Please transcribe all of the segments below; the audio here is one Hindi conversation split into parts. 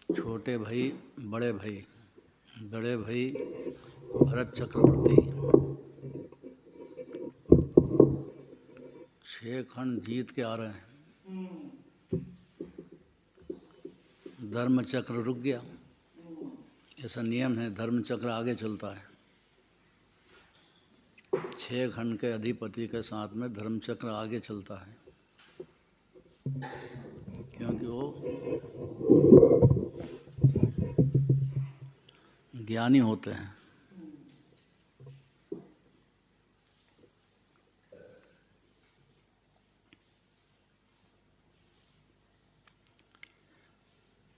छोटे भाई, बड़े भाई, बड़े भाई भरत चक्रवर्ती 6 खंड जीत के आ रहे हैं। धर्म चक्र रुक गया, ऐसा नियम है, धर्म चक्र आगे चलता है। 6 खंड के अधिपति के साथ में धर्म चक्र आगे चलता है, क्योंकि वो ज्ञानी होते हैं।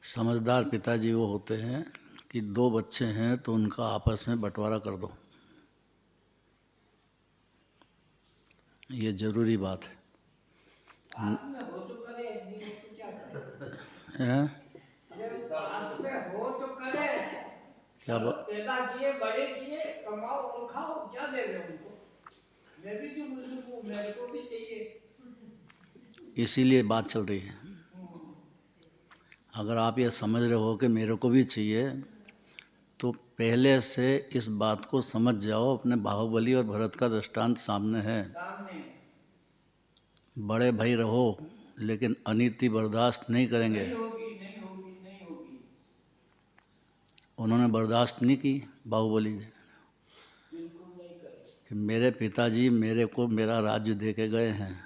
समझदार पिताजी वो होते हैं कि 2 बच्चे हैं तो उनका आपस में बंटवारा कर दो, ये जरूरी बात है। क्या बात? पैदा किए, बड़े किए, कमाओ और खाओ, क्या दे रहे उनको? मैं भी जो बुजुर्ग हूँ, मेरे को भी चाहिए। इसीलिए बात चल रही है। अगर आप ये समझ रहे हो कि मेरे को भी चाहिए, तो पहले से इस बात को समझ जाओ। अपने बाहुबली और भरत का दृष्टांत सामने है। बड़े भाई रहो, लेकिन अनीति बर्दाश्त नहीं करेंगे। नहीं होगी, नहीं होगी, नहीं होगी। उन्होंने बर्दाश्त नहीं की, बाहुबली ने, कि मेरे पिताजी मेरे को मेरा राज्य दे के गए हैं,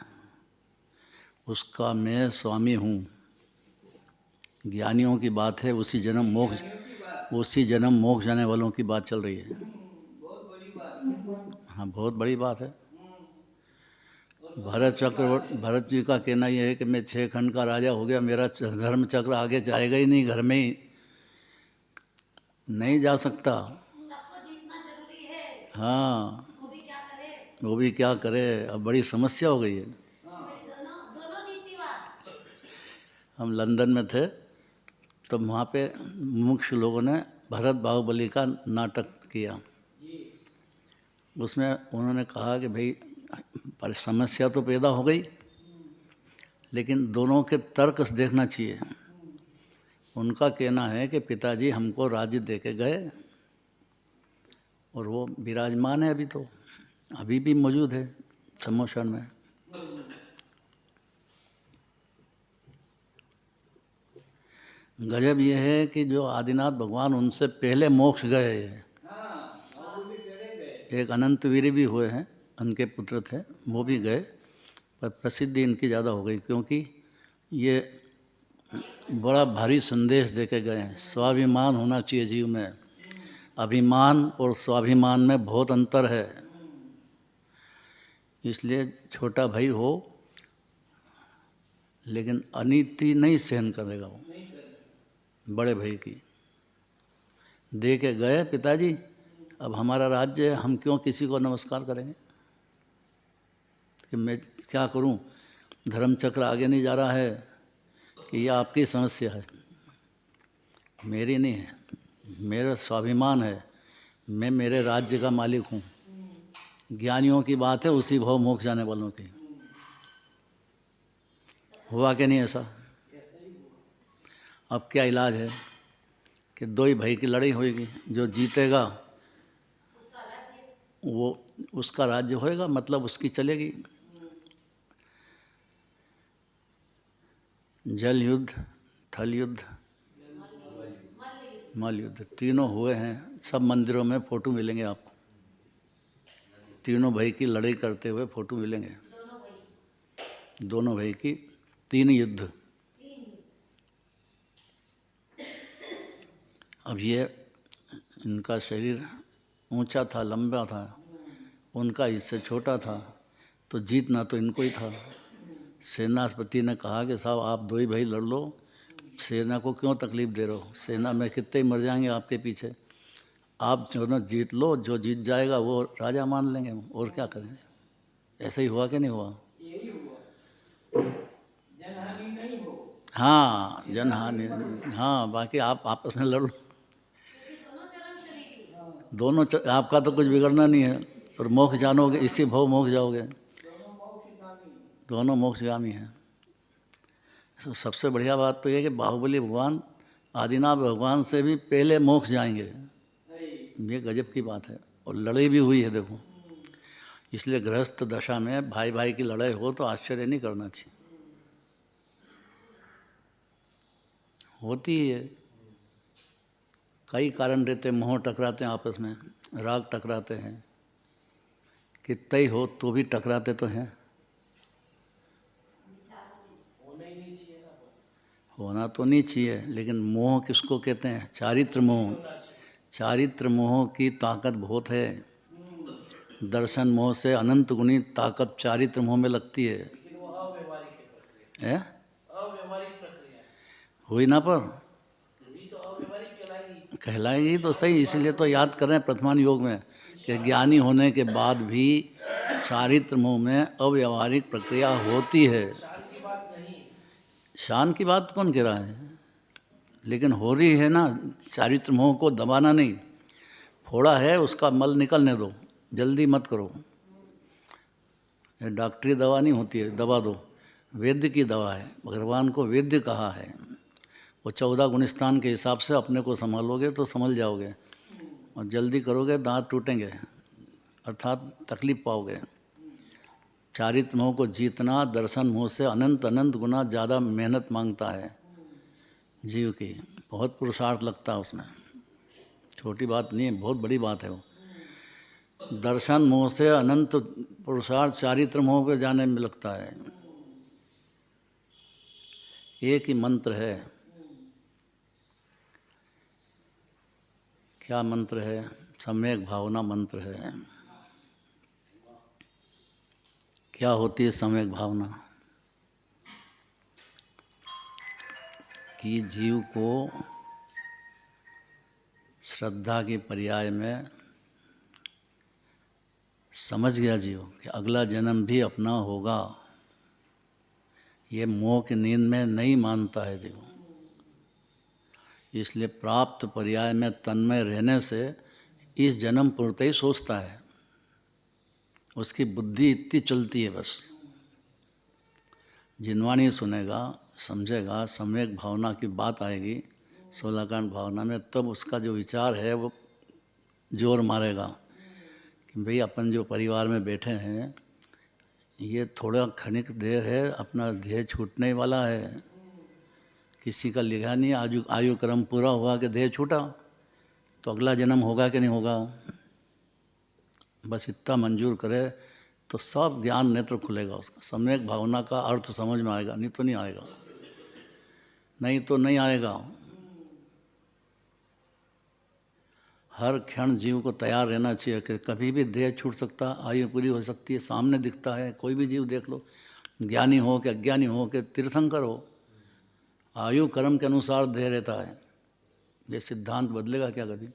उसका मैं स्वामी हूँ। ज्ञानियों की बात है, उसी जन्म मोक्ष जाने वालों की बात चल रही है। बहुत बड़ी बात। हाँ, बहुत बड़ी बात है। भरत जी का कहना यह है कि मैं 6 खंड का राजा हो गया, मेरा धर्म चक्र आगे जाएगा ही नहीं, घर में ही नहीं जा सकता। सबको जीतना जरूरी है। हाँ, वो भी क्या करे, अब बड़ी समस्या हो गई है। दोनों नीतिवाद। हम लंदन में थे, तो वहाँ पे मुख्य लोगों ने भरत बाहुबली का नाटक किया। उसमें उन्होंने कहा कि भाई पर समस्या तो पैदा हो गई, लेकिन दोनों के तर्क देखना चाहिए। उनका कहना है कि पिताजी हमको राज्य दे के गए और वो विराजमान है, अभी भी मौजूद है सम्मोहन में। गजब यह है कि जो आदिनाथ भगवान उनसे पहले मोक्ष गए, एक अनंतवीर भी हुए हैं, उनके पुत्र थे, वो भी गए, पर प्रसिद्धि इनकी ज़्यादा हो गई, क्योंकि ये बड़ा भारी संदेश दे के गए हैं। स्वाभिमान होना चाहिए जीव में। अभिमान और स्वाभिमान में बहुत अंतर है। इसलिए छोटा भाई हो, लेकिन अनीति नहीं सहन करेगा वो। बड़े भाई की दे के गए पिताजी, अब हमारा राज्य है, हम क्यों किसी को नमस्कार करेंगे? कि मैं क्या करूं, धर्म चक्र आगे नहीं जा रहा है, कि ये आपकी समस्या है, मेरी नहीं है। मेरा स्वाभिमान है, मैं मेरे राज्य का मालिक हूँ। ज्ञानियों की बात है, उसी भाव मोक्ष जाने वालों की। हुआ कि नहीं ऐसा? अब क्या इलाज है कि 2 ही भाई की लड़ाई होगी, जो जीतेगा वो उसका राज्य होएगा, मतलब उसकी चलेगी। जल युद्ध, थल युद्ध, मल युद्ध, तीनों हुए हैं। सब मंदिरों में फोटो मिलेंगे आपको, तीनों भाई की लड़ाई करते हुए फोटो मिलेंगे। दोनों भाई की 3 युद्ध। अब ये इनका शरीर ऊंचा था, लंबा था, उनका इससे छोटा था, तो जीतना तो इनको ही था। सेनापति ने कहा कि साहब आप 2 ही भाई लड़ लो, सेना को क्यों तकलीफ दे रहे हो? सेना में कितने ही मर जाएंगे आपके पीछे, आप जो ना जीत लो, जो जीत जाएगा वो राजा मान लेंगे, और क्या करेंगे। ऐसा ही हुआ कि नहीं हुआ? यही हुआ, जनहानि नहीं हो। हाँ, जनहानि, हाँ, बाकी आप आपस में लड़ लो, दोनों आपका तो कुछ बिगड़ना नहीं है, और मोक्ष जानोगे, इसी भाव मोक्ष जाओगे। दोनों मोक्षगामी हैं। सबसे बढ़िया बात तो ये कि बाहुबली भगवान आदिनाथ भगवान से भी पहले मोक्ष जाएंगे। ये गजब की बात है। और लड़ाई भी हुई है देखो। इसलिए गृहस्थ दशा में भाई भाई की लड़ाई हो तो आश्चर्य नहीं करना चाहिए, होती है। कई कारण रहते हैं, मोह टकराते हैं आपस में, राग टकराते हैं, कितना ही हो तो भी टकराते तो हैं। होना तो नहीं चाहिए, लेकिन मोह किसको कहते हैं? चारित्र मोह। चारित्र मोह की ताकत बहुत है। दर्शन मोह से अनंत गुनी ताकत चारित्र मोह में लगती है। हुई ना, पर कहलाएगी तो सही। इसलिए तो याद कर रहे हैं प्रथमान योग में कि ज्ञानी होने के बाद भी चारित्र मोह में अव्यवहारिक प्रक्रिया होती है। शान की बात कौन कह रहा है, लेकिन हो रही है ना। चारित्र मोह को दबाना नहीं, फोड़ा है उसका मल निकलने दो, जल्दी मत करो। ये डॉक्टरी दवा नहीं होती है, दबा दो। वैद्य की दवा है, भगवान को वैद्य कहा है। वो 14 गुणस्थान के हिसाब से अपने को संभालोगे तो संभल जाओगे, और जल्दी करोगे दांत टूटेंगे, अर्थात तकलीफ पाओगे। चारित्र मोह को जीतना दर्शन मोह से अनंत अनंत गुना ज़्यादा मेहनत मांगता है जीव की। बहुत पुरुषार्थ लगता है उसमें, छोटी बात नहीं है, बहुत बड़ी बात है वो। दर्शन मोह से अनंत पुरुषार्थ चारित्र मोह पे जाने में लगता है। एक ही मंत्र है। क्या मंत्र है? सम्यक भावना मंत्र है। क्या होती है सम्यक भावना? कि जीव को श्रद्धा के पर्याय में समझ गया जीव कि अगला जन्म भी अपना होगा। ये मोह की नींद में नहीं मानता है जीव। इसलिए प्राप्त पर्याय में तन्मय रहने से इस जन्म पूर्त ही सोचता है। उसकी बुद्धि इतनी चलती है बस। जिनवाणी सुनेगा, समझेगा, सम्यक भावना की बात आएगी 16 कांड भावना में, तब उसका जो विचार है वो जोर मारेगा कि भाई अपन जो परिवार में बैठे हैं, ये थोड़ा क्षणिक देर है, अपना ध्येय छूटने वाला है। किसी का लिखा नहीं आयु क्रम पूरा हुआ कि ध्येय छूटा, तो अगला जन्म होगा कि नहीं होगा। बस इतना मंजूर करे तो सब ज्ञान नेत्र खुलेगा उसका। सम्यक भावना का अर्थ समझ में आएगा, नहीं तो नहीं आएगा। नहीं तो नहीं आएगा। हर क्षण जीव को तैयार रहना चाहिए कि कभी भी देह छूट सकता, आयु पूरी हो सकती है, सामने दिखता है। कोई भी जीव देख लो, ज्ञानी हो कि अज्ञानी हो कि तीर्थंकर हो, आयु कर्म के अनुसार देह रहता है। ये सिद्धांत बदलेगा क्या कभी?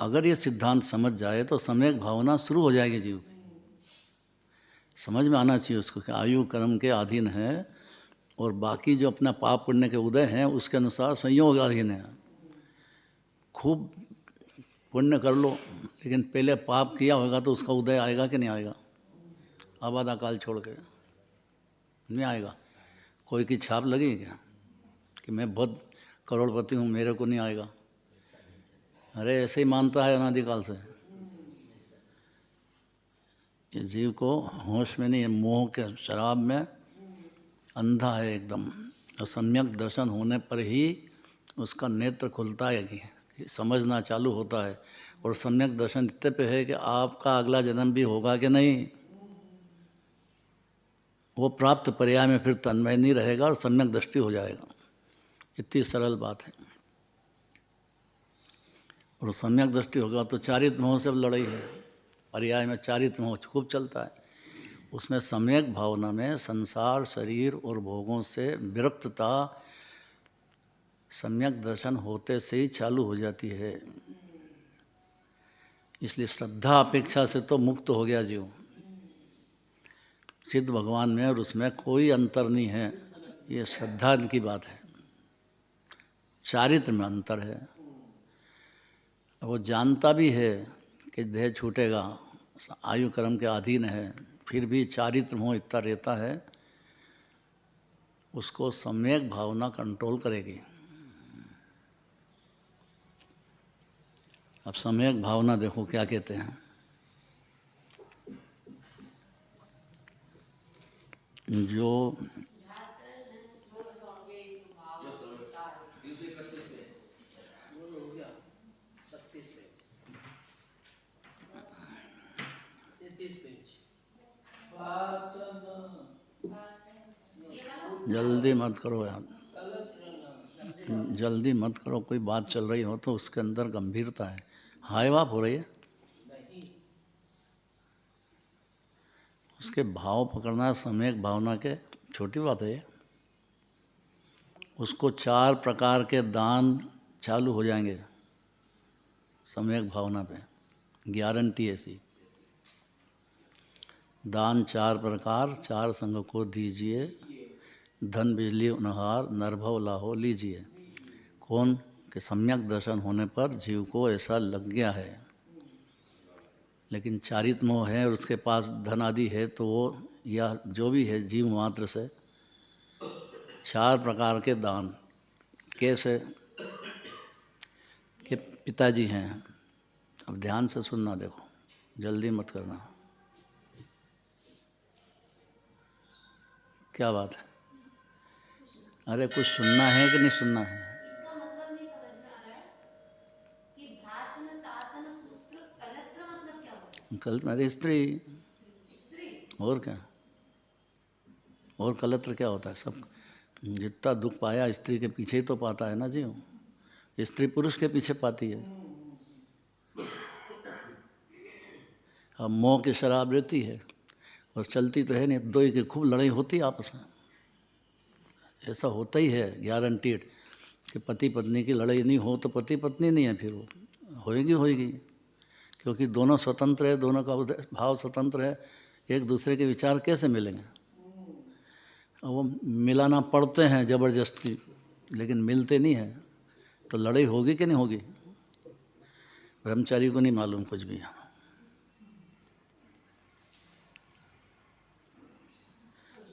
अगर ये सिद्धांत समझ जाए तो सम्यक भावना शुरू हो जाएगी जीव। समझ में आना चाहिए उसको कि आयु कर्म के अधीन है, और बाकी जो अपना पाप पुण्य के उदय हैं उसके अनुसार संयोग अधीन है। खूब पुण्य कर लो, लेकिन पहले पाप किया होगा तो उसका उदय आएगा कि नहीं आएगा? आबादा काल छोड़ के नहीं आएगा। कोई की छाप लगी क्या कि मैं बहुत करोड़पति हूँ, मेरे को नहीं आएगा? अरे ऐसे ही मानता है अनादिकाल से। ये जीव को होश में नहीं है, मोह के शराब में अंधा है एकदम। और सम्यक दर्शन होने पर ही उसका नेत्र खुलता है कि समझना चालू होता है। और सम्यक दर्शन इतने पे है कि आपका अगला जन्म भी होगा कि नहीं, वो प्राप्त पर्याय में फिर तन्मय नहीं रहेगा और सम्यक दृष्टि हो जाएगा। इतनी सरल बात है। और सम्यक दृष्टि होगा तो चारित्र मोह से लड़ाई है। पर्याय में चारित्र मोह खूब चलता है। उसमें सम्यक भावना में संसार, शरीर और भोगों से विरक्तता सम्यक दर्शन होते से ही चालू हो जाती है। इसलिए श्रद्धा अपेक्षा से तो मुक्त हो गया जीव। सिद्ध भगवान में और उसमें कोई अंतर नहीं है। ये श्रद्धा की बात है। चारित्र में अंतर है। वो जानता भी है कि देह छूटेगा, आयु कर्म के अधीन है, फिर भी चारित्र मोह इतना रहता है, उसको सम्यक भावना कंट्रोल करेगी। अब सम्यक भावना देखो क्या कहते हैं। जो जल्दी मत करो यार, जल्दी मत करो, कोई बात चल रही हो तो उसके अंदर गंभीरता है। हाय वाप हो रही है, उसके भाव पकड़ना सम्यक भावना के छोटी बात है। उसको 4 प्रकार के दान चालू हो जाएंगे सम्यक भावना पे, गारंटी ऐसी। दान 4 प्रकार, 4 संघ को दीजिए, धन बिजली उनहार नरभव लाहो लीजिए। कौन कि सम्यक दर्शन होने पर जीव को ऐसा लग गया है, लेकिन चारित मोह है और उसके पास धन आदि है, तो वो या जो भी है जीव मात्र से 4 प्रकार के दान। कैसे कि पिताजी हैं, अब ध्यान से सुनना, देखो जल्दी मत करना। क्या बात है? अरे कुछ सुनना है कि नहीं सुनना है? इसका मतलब नहीं समझ में आ रहा है कि भ्रातन तातन पुत्र कलत्र मतलब क्या होता है? कल अरे स्त्री, स्त्री और क्या, और कलत्र क्या होता है? सब जितना दुख पाया स्त्री के पीछे ही तो पाता है ना जी। स्त्री पुरुष के पीछे पाती है। अब मोह की शराब रहती है और चलती तो है नहीं, दो ही की खूब लड़ाई होती है आपस में। ऐसा होता ही है गारंटीड कि पति पत्नी की लड़ाई नहीं हो तो पति पत्नी नहीं है, फिर वो होएगी होएगी, क्योंकि दोनों स्वतंत्र है, दोनों का भाव स्वतंत्र है। एक दूसरे के विचार कैसे मिलेंगे? वो मिलाना पड़ते हैं ज़बरदस्ती, लेकिन मिलते नहीं हैं, तो लड़ाई होगी कि नहीं होगी? ब्रह्मचारी को नहीं मालूम कुछ भी।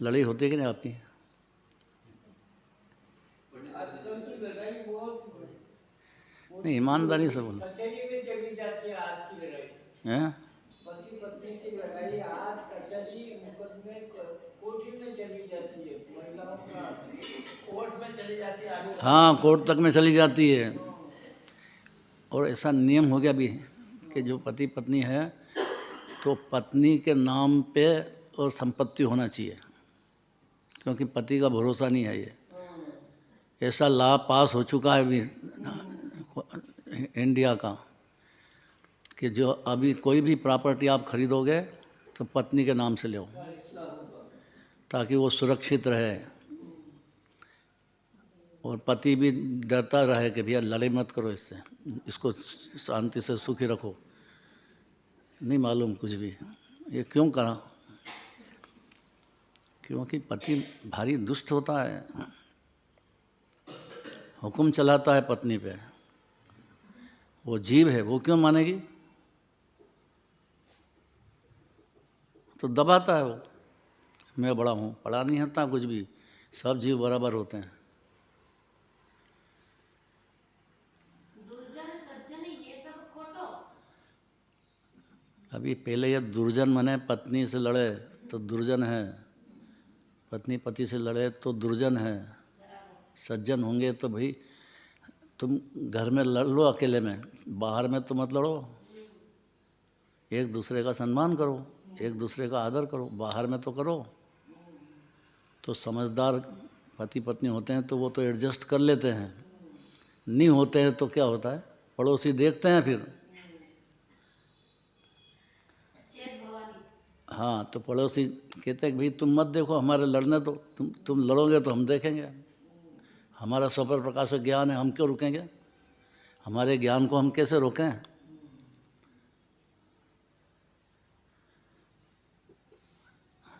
लड़ाई होती है कि नहीं आपकी? नहीं, ईमानदारी से बोलो। हैं? पति पत्नी की लड़ाई आज कचहरी मुकदमे कोर्ट में चली जाती है, महिलाओं का कोर्ट में चली जाती है। हाँ, कोर्ट तक में चली जाती है। और ऐसा नियम हो गया भी कि जो पति पत्नी है तो पत्नी के नाम पे और संपत्ति होना चाहिए, क्योंकि पति का भरोसा नहीं है। ये ऐसा लॉ पास हो चुका है अभी इंडिया का कि जो अभी कोई भी प्रॉपर्टी आप खरीदोगे तो पत्नी के नाम से लो, ताकि वो सुरक्षित रहे और पति भी डरता रहे कि भैया लड़ाई मत करो इससे, इसको शांति से सुखी रखो। नहीं मालूम कुछ भी। ये क्यों करा? क्योंकि पति भारी दुष्ट होता है, हुक्म चलाता है पत्नी पे। वो जीव है, वो क्यों मानेगी? तो दबाता है वो, मैं बड़ा हूँ। बड़ा नहीं होता कुछ भी, सब जीव बराबर होते हैं। दुर्जन सज्जन ये सब खोटो। अभी पहले ये दुर्जन मने पत्नी से लड़े तो दुर्जन है, पत्नी पति से लड़े तो दुर्जन है। सज्जन होंगे तो भाई तुम घर में लड़ लो अकेले में, बाहर में तो मत लड़ो। एक दूसरे का सम्मान करो, एक दूसरे का आदर करो, बाहर में तो करो। तो समझदार पति पत्नी होते हैं तो वो तो एडजस्ट कर लेते हैं। नहीं होते हैं तो क्या होता है, पड़ोसी देखते हैं फिर। चेत भवानी हाँ, तो पड़ोसी कहते हैं कि भाई तुम मत देखो, हमारे लड़ने दो, तुम लड़ोगे तो हम देखेंगे। हमारा स्वपर प्रकाश ज्ञान है, हम क्यों रुकेंगे? हमारे ज्ञान को हम कैसे रोकें?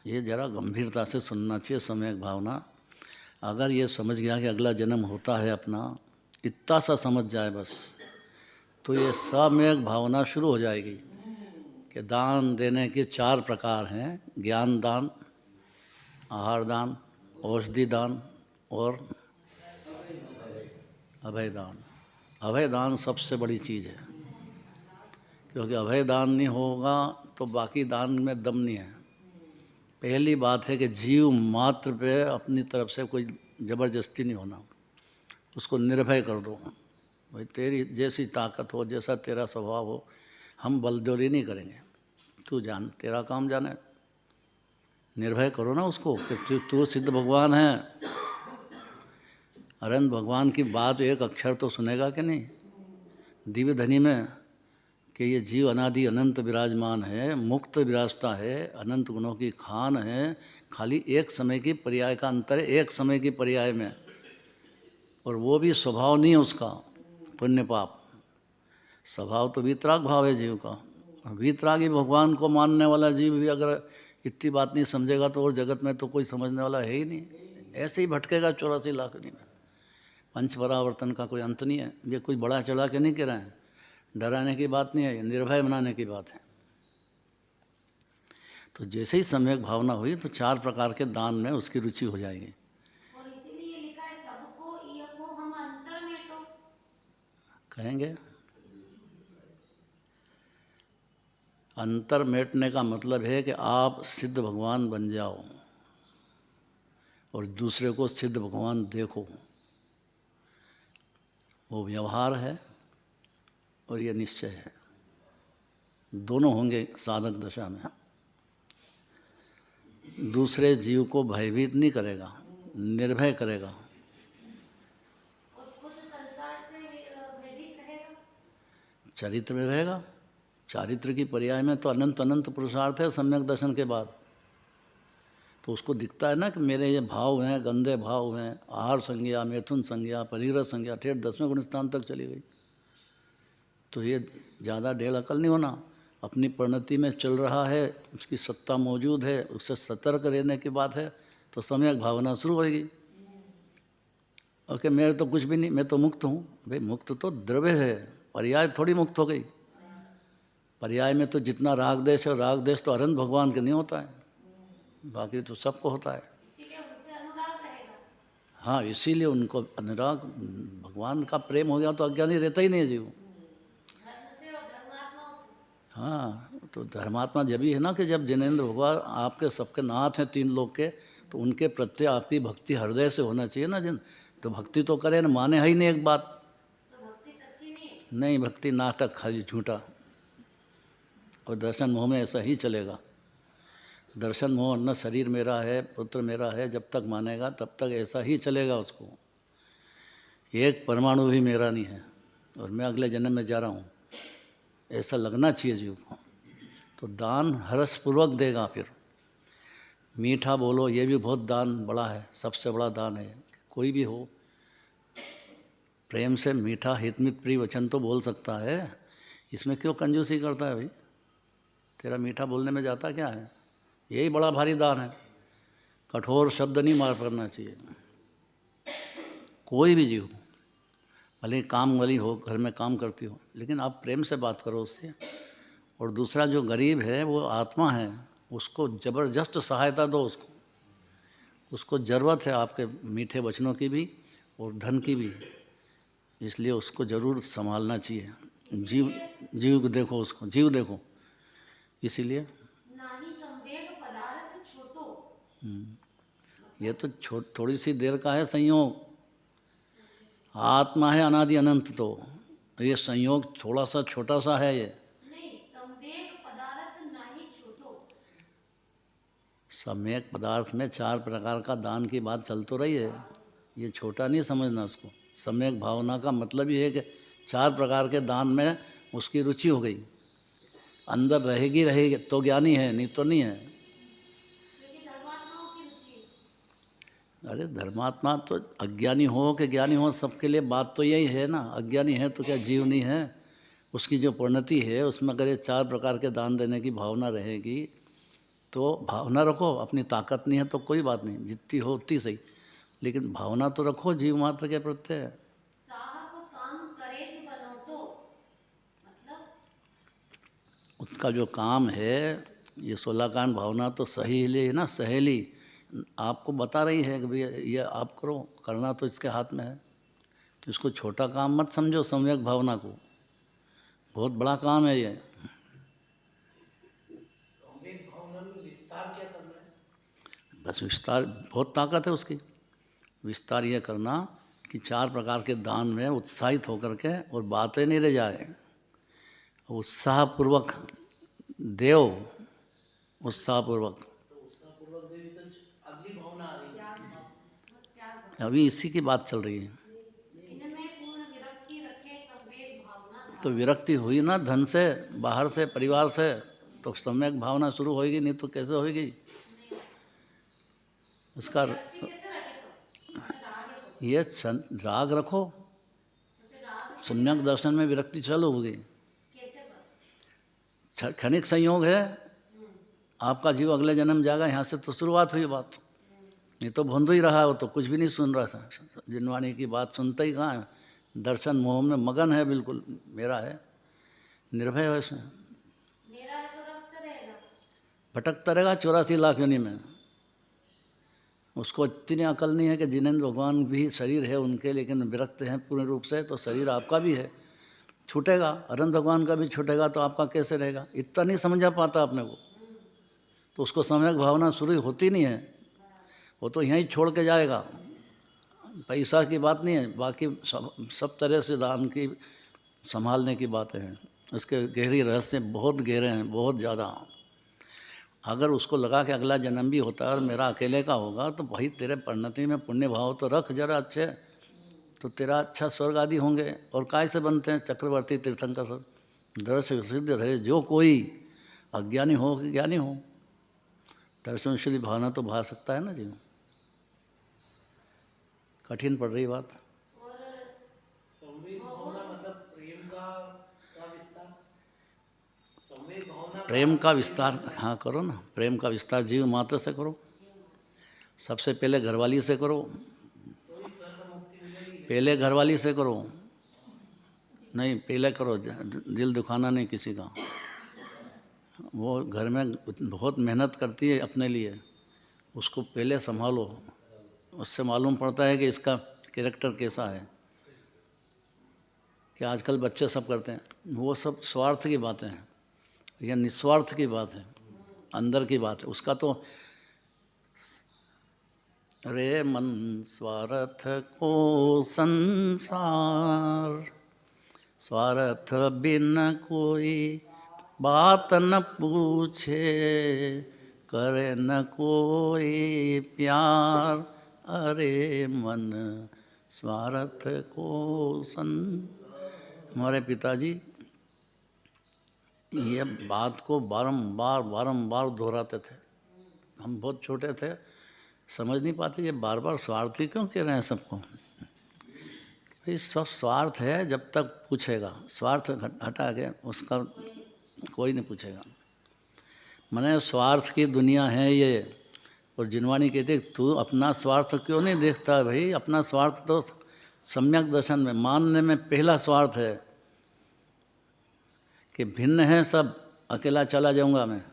ये जरा गंभीरता से सुनना चाहिए सम्यक भावना। अगर ये समझ गया कि अगला जन्म होता है अपना, इतना सा समझ जाए बस, तो ये सम्यक भावना शुरू हो जाएगी कि दान देने के 4 प्रकार हैं: ज्ञान दान, आहार दान, औषधि दान और अभय दान। अभय दान सबसे बड़ी चीज़ है। क्योंकि अभय दान नहीं होगा तो बाकी दान में दम नहीं है। पहली बात है कि जीव मात्र पे अपनी तरफ से कोई ज़बरदस्ती नहीं होना, उसको निर्भय कर दो। भाई तेरी जैसी ताकत हो, जैसा तेरा स्वभाव हो, हम बलजोरी नहीं करेंगे, तू जान, तेरा काम जाने। निर्भय करो ना उसको कि तू सिद्ध भगवान है। अरंत भगवान की बात एक अक्षर तो सुनेगा कि नहीं दिव्य धनी में, कि ये जीव अनादि अनंत विराजमान है, मुक्त विराजता है, अनंत गुणों की खान है, खाली एक समय की पर्याय का अंतर है, एक समय की पर्याय में, और वो भी स्वभाव नहीं है उसका पुण्य पाप। स्वभाव तो वीतराग भाव है जीव का। वीतरागी भगवान को मानने वाला जीव भी अगर इतनी बात नहीं समझेगा तो और जगत में तो कोई समझने वाला है ही नहीं। ऐसे ही भटकेगा 84 लाख में। पंच परावर्तन का कोई अंत नहीं है। ये कोई बड़ा चढ़ा के नहीं कह रहे हैं, डराने की बात नहीं है, ये निर्भय बनाने की बात है। तो जैसे ही सम्यक भावना हुई तो 4 प्रकार के दान में उसकी रुचि हो जाएगी। और इसीलिए लिखा है सबको इको हम अंतर में तो कहेंगे अंतर मेटने का मतलब है कि आप सिद्ध भगवान बन जाओ और दूसरे को सिद्ध भगवान देखो। वो व्यवहार है और ये निश्चय है, दोनों होंगे साधक दशा में। दूसरे जीव को भयभीत नहीं करेगा, निर्भय करेगा। और खुद संसार से भयभीत रहेगा, चरित्र में रहेगा। चारित्र की पर्याय में तो अनंत अनंत पुरुषार्थ है सम्यक दर्शन के बाद। तो उसको दिखता है ना कि मेरे ये भाव हैं, गंदे भाव हैं, आहार संज्ञा, मैथुन संज्ञा, परिग्रह संज्ञा, ठेठ 10वें गुण स्थान तक चली गई। तो ये ज़्यादा ढेल अकल नहीं होना, अपनी परिणति में चल रहा है, उसकी सत्ता मौजूद है, उससे सतर्क रहने की बात है, तो सम्यक भावना शुरू होगी। ओके, मेरे तो कुछ भी नहीं, मैं तो मुक्त हूँ। भाई मुक्त तो द्रव्य है, पर्याय थोड़ी मुक्त हो गई। पर्याय में तो जितना राग देश है, राग देश तो अरंत भगवान के नहीं होता है, बाकी तो सबको होता है। इसीलिए उनसे अनुराग रहेगा। हाँ, इसीलिए उनको अनुराग, भगवान का प्रेम हो गया तो अज्ञानी रहता ही नहीं है जीव। धर्म से और धर्मात्माओं से। हाँ, तो धर्मात्मा जब ही है ना कि जब जिनेंद्र भगवान आपके सबके नाथ हैं 3 लोग के, तो उनके प्रति आपकी भक्ति हृदय से होना चाहिए ना। जिन तो भक्ति तो करे ना, माने है ही नहीं एक बात। तो भक्ति सच्ची नहीं है। नहीं, भक्ति नाटक, खाली झूठा। और दर्शन मोह में ऐसा ही चलेगा। दर्शन मोह न शरीर मेरा है, पुत्र मेरा है, जब तक मानेगा तब तक ऐसा ही चलेगा उसको। एक परमाणु भी मेरा नहीं है और मैं अगले जन्म में जा रहा हूँ, ऐसा लगना चाहिए जीव को। तो दान हर्षपूर्वक देगा। फिर मीठा बोलो, ये भी बहुत दान बड़ा है, सबसे बड़ा दान है। कोई भी हो प्रेम से मीठा हितमित प्रिय वचन तो बोल सकता है, इसमें क्यों कंजूसी करता है भाई? तेरा मीठा बोलने में जाता क्या है? यही बड़ा भारी दान है। कठोर शब्द नहीं मार करना चाहिए। कोई भी जीव, भले काम वाली हो, घर में काम करती हो, लेकिन आप प्रेम से बात करो उससे। और दूसरा जो गरीब है वो आत्मा है, उसको ज़बरदस्त सहायता दो। उसको ज़रूरत है आपके मीठे वचनों की भी और धन की भी, इसलिए उसको ज़रूर संभालना चाहिए। जीव को देखो, उसको जीव देखो। इसीलिए ना ही संवेग पदार्थ छोटो। ये तो थोड़ी सी देर का है संयोग। आत्मा है अनादि अनंत, तो ये संयोग थोड़ा सा छोटा सा है। ये नहीं, संवेग पदार्थ ना ही छोटो। सम्यक पदार्थ में 4 प्रकार का दान की बात चल तो रही है, ये छोटा नहीं समझना उसको। सम्यक भावना का मतलब ये है कि 4 प्रकार के दान में उसकी रुचि हो गई, अंदर रहेगी तो ज्ञानी है, नहीं तो नहीं है। क्योंकि धर्मात्माओं की रुचि है। अरे धर्मात्मा तो अज्ञानी हो कि ज्ञानी हो, सबके लिए बात तो यही है ना। अज्ञानी है तो क्या जीव नहीं है? उसकी जो परिणति है उसमें अगर ये 4 प्रकार के दान देने की भावना रहेगी तो भावना रखो। अपनी ताकत नहीं है तो कोई बात नहीं, जितनी हो उतनी सही, लेकिन भावना तो रखो जीव मात्र के प्रत्यय। साहब काम करे जो बनोटो, मतलब उसका जो काम है, ये 16 कांड भावना तो सही है ना। सहेली आपको बता रही है कि भैया ये आप करो, करना तो इसके हाथ में है। तो इसको छोटा काम मत समझो सम्यक भावना को, बहुत बड़ा काम है ये। बस विस्तार, बहुत ताकत है उसकी। विस्तार ये करना कि 4 प्रकार के दान में उत्साहित होकर के और बातें नहीं रह जाए, उत्साहपूर्वक देव, उत्साहपूर्वक। अभी इसी की बात चल रही है। इनमें पूर्ण विरक्ति रखे संवेग भावना। तो विरक्ति हुई ना धन से, बाहर से, परिवार से, तो सम्यक भावना शुरू होगी, नहीं तो कैसे होगी? उसका ये राग रखो, सम्यक दर्शन में विरक्ति चालू होगी। क्षणिक संयोग है, आपका जीव अगले जन्म जाएगा, यहाँ से तो शुरुआत हुई बात। ये तो भंधु ही रहा, वो तो कुछ भी नहीं सुन रहा था, जिनवाणी की बात सुनता ही कहाँ है, दर्शन मोह में मगन है, बिल्कुल मेरा है, निर्भय है इसमें, भटकता रहेगा 84 लाख योनि में। उसको इतनी अकल नहीं है कि जिनेंद्र भगवान भी शरीर है उनके, लेकिन विरक्त हैं पूर्ण रूप से, तो शरीर आपका भी है, छूटेगा, अनंत भगवान का भी छूटेगा, तो आपका कैसे रहेगा? इतना नहीं समझा पाता अपने को, तो उसको सम्यक भावना शुरू होती नहीं है, वो तो यहीं छोड़ के जाएगा। पैसा की बात नहीं है, बाकी सब तरह से दान की संभालने की बातें हैं। उसके गहरी रहस्य बहुत गहरे हैं, बहुत ज़्यादा। अगर उसको लगा कि अगला जन्म भी होता है और मेरा अकेले का होगा, तो भाई तेरे परिणति में पुण्य भाव तो रख जरा अच्छे, तो तेरा अच्छा स्वर्ग आदि होंगे। और काय से बनते हैं चक्रवर्ती तीर्थंकर सब? दर्शन सिद्ध है, जो कोई अज्ञानी हो कि ज्ञानी हो, दर्शन शुद्धि भावना तो भा सकता है ना जी। कठिन पड़ रही बात। प्रेम का विस्तार, हाँ करो ना, प्रेम का विस्तार जीव मात्र से करो। सबसे पहले घरवाली से करो, पहले घरवाली से करो, नहीं पहले करो, दिल दुखाना नहीं किसी का। वो घर में बहुत मेहनत करती है अपने लिए, उसको पहले संभालो, उससे मालूम पड़ता है कि इसका कैरेक्टर कैसा है। कि आजकल बच्चे सब करते हैं, वो सब स्वार्थ की बातें हैं, यह निस्वार्थ की बात है, अंदर की बात है। उसका तो रे मन स्वार्थ को संसार, स्वार्थ बिन कोई बात न पूछे, करे न कोई प्यार, अरे मन स्वार्थ को हमारे पिताजी ये बात को बारंबार दोहराते थे। हम बहुत छोटे थे, समझ नहीं पाते ये बार बार स्वार्थी क्यों कह रहे हैं सबको। भाई सब स्वार्थ है जब तक पूछेगा, स्वार्थ हटा के उसका कोई नहीं पूछेगा। मने स्वार्थ की दुनिया है ये। और जिनवाणी कहते तू अपना स्वार्थ क्यों नहीं देखता भाई? अपना स्वार्थ तो सम्यक दर्शन में मानने में पहला स्वार्थ है कि भिन्न है सब, अकेला चला जाऊंगा मैं,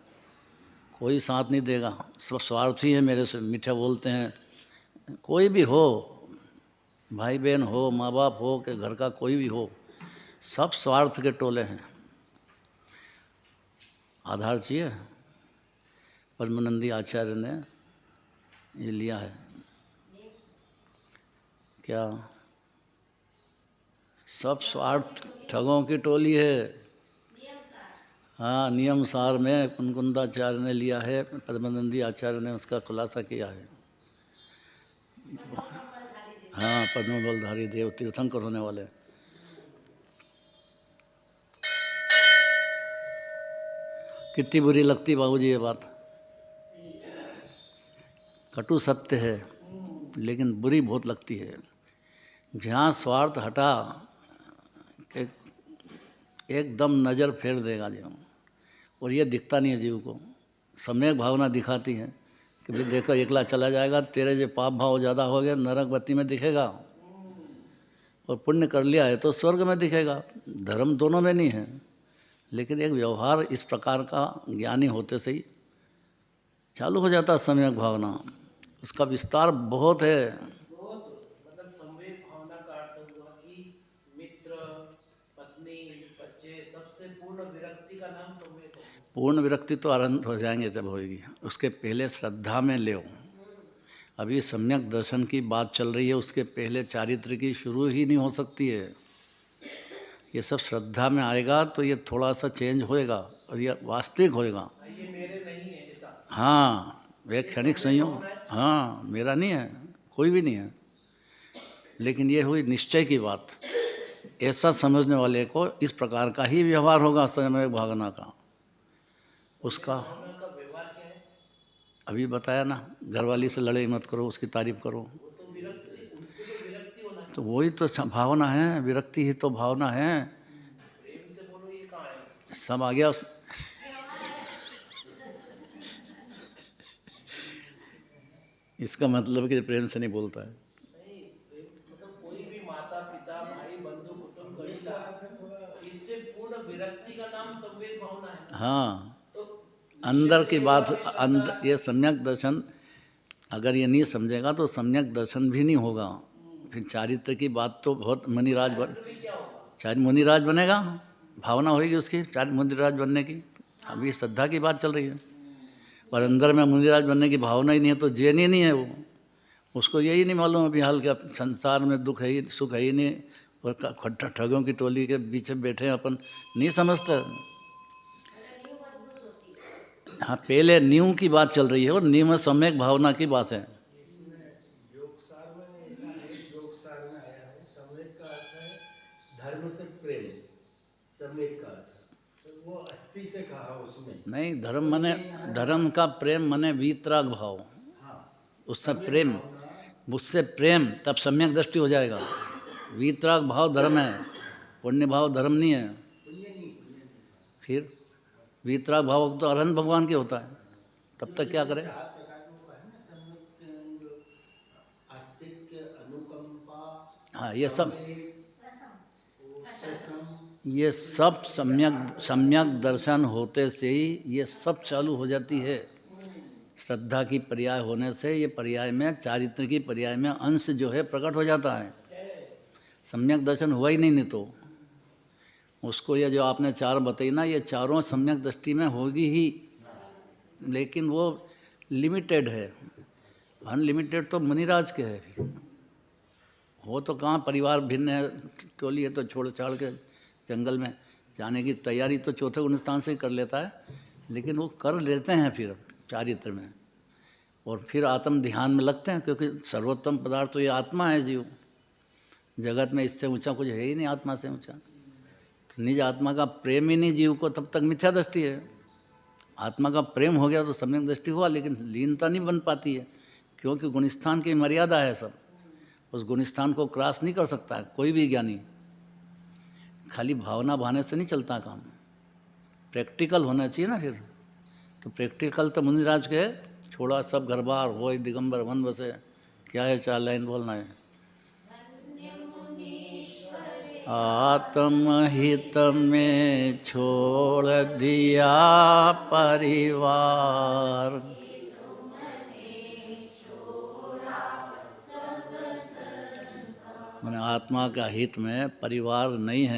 कोई साथ नहीं देगा, सब स्वार्थी है मेरे से, मीठे बोलते हैं। कोई भी हो, भाई बहन हो, माँ बाप हो कि घर का कोई भी हो, सब स्वार्थ के टोले हैं। आधार चाहिए, पद्मनंदी आचार्य ने ये लिया है क्या? सब स्वार्थ ठगों की टोली है। हाँ, नियम सार में कुंकुंदाचार्य ने लिया है, पद्मनंदी आचार्य ने उसका खुलासा किया है। हाँ, पद्म बलधारी देव तीर्थंकर होने वाले। कितनी बुरी लगती बाबूजी ये बात, कटु सत्य है लेकिन बुरी बहुत लगती है। जहाँ स्वार्थ हटा के एकदम नज़र फेर देगा जीव, और ये दिखता नहीं है जीव को। सम्यक भावना दिखाती है कि भाई देखो एकला चला जाएगा, तेरे जो पाप भाव ज़्यादा हो गया नरक बत्ती में दिखेगा, और पुण्य कर लिया है तो स्वर्ग में दिखेगा। धर्म दोनों में नहीं है, लेकिन एक व्यवहार इस प्रकार का ज्ञानी होते से ही चालू हो जाता है सम्यक भावना। उसका विस्तार बहुत है। मतलब संवेग भावना का अर्थ हुआ कि मित्र, पत्नी, बच्चे, सबसे पूर्ण विरक्ति का नाम संवेग। पूर्ण विरक्ति तो आरंभ हो जाएंगे जब होगी, उसके पहले श्रद्धा में ले। अभी सम्यक दर्शन की बात चल रही है, उसके पहले चारित्र की शुरू ही नहीं हो सकती है। ये सब श्रद्धा में आएगा तो ये थोड़ा सा चेंज होएगा और ये वास्तविक होएगा। ये मेरे नहीं है ऐसा। हाँ, वे क्षणिक संयोग, हाँ मेरा नहीं है, कोई भी नहीं है, लेकिन ये हुई निश्चय की बात। ऐसा समझने वाले को इस प्रकार का ही व्यवहार होगा समय भावना का। उसका का व्यवहार क्या है? अभी बताया ना, घरवाली से लड़ाई मत करो, उसकी तारीफ करो। वो तो विरक्ति, उनसे तो विरक्ति होना है। तो वही तो भावना है, विरक्ति ही तो भावना है। प्रेम से बोलो, ये कहाँ है उसमें? सब आ गया उसमें। इसका मतलब कि प्रेम से नहीं बोलता है। नहीं, मतलब कोई भी माता पिता भाई बंधु कुटुंब कबीला, इससे पूर्ण विरक्ति का नाम संवेद भावना है। हाँ, तो अंदर की बात, श्रद्धा- अंदर ये सम्यक दर्शन अगर ये नहीं समझेगा तो सम्यक दर्शन भी नहीं होगा। फिर चारित्र की बात तो बहुत मुनिराज बन, भी क्या होगा? चार मुनिराज बनेगा, भावना होगी उसकी चार मुनिराज बनने की। अभी श्रद्धा की बात चल रही है, और अंदर में मुनिराज बनने की भावना ही नहीं है तो जैन ही नहीं है वो। उसको यही नहीं मालूम अभी हाल के संसार में दुख है ही, सुख है ही नहीं, और ठगों की टोली के पीछे बैठे हैं अपन, नहीं समझते। हाँ, पहले नींव की बात चल रही है और नींव में सम्यक भावना की बात है। योगसार में ऐसा है, योगसार में आया है, सम्यक का अर्थ है धर्म से प्रेम, सम्यक का अर्थ तो वो अस्थि से कहा उसमें। नहीं, धर्म मने, धर्म का प्रेम मने वीतराग भाव, हाँ, उससे प्रेम, मुझसे प्रेम, तब सम्यक दृष्टि हो जाएगा। वीतराग भाव धर्म है, पुण्य भाव धर्म नहीं है। फिर वीतराग भाव तो अरहंत भगवान के होता है, तब तक क्या करें? चार प्रकार के वो है ना, सम्यक, आस्तिक, अनुकंपा, हाँ, ये सब, प्रसम, ये सब सम्यक दर्शन होते से ही ये सब चालू हो जाती है। श्रद्धा की पर्याय होने से ये पर्याय में, चारित्र की पर्याय में अंश जो है प्रकट हो जाता है। सम्यक दर्शन हुआ ही नहीं तो उसको, ये जो आपने चार बताई ना, ये चारों सम्यक दृष्टि में होगी ही, लेकिन वो लिमिटेड है। अनलिमिटेड तो मुनिराज के है। वो तो कहाँ, परिवार भिन्न है, टोली है तो छोड़ छाड़ के जंगल में जाने की तैयारी तो चौथे गुणस्थान से ही कर लेता है, लेकिन वो कर लेते हैं फिर चारित्र में, और फिर आत्म ध्यान में लगते हैं, क्योंकि सर्वोत्तम पदार्थ तो ये आत्मा है। जीव जगत में इससे ऊंचा कुछ है ही नहीं, आत्मा से ऊंचा। तो निज आत्मा का प्रेम ही नहीं जीव को, तब तक मिथ्या दृष्टि है। आत्मा का प्रेम हो गया तो सम्यक दृष्टि हुआ, लेकिन लीनता नहीं बन पाती है, क्योंकि गुणस्थान की मर्यादा है सब। उस गुणस्थान को क्रॉस नहीं कर सकता है कोई भी ज्ञानी। खाली भावना भाने से नहीं चलता काम, प्रैक्टिकल होना चाहिए ना फिर। तो प्रैक्टिकल तो मुनिराज के छोड़ा सब घर बार, वो दिगंबर वन बसे, क्या है 4 लाइन बोलना है। आत्महित में छोड़ दिया परिवार, मैंने आत्मा का हित में परिवार नहीं है।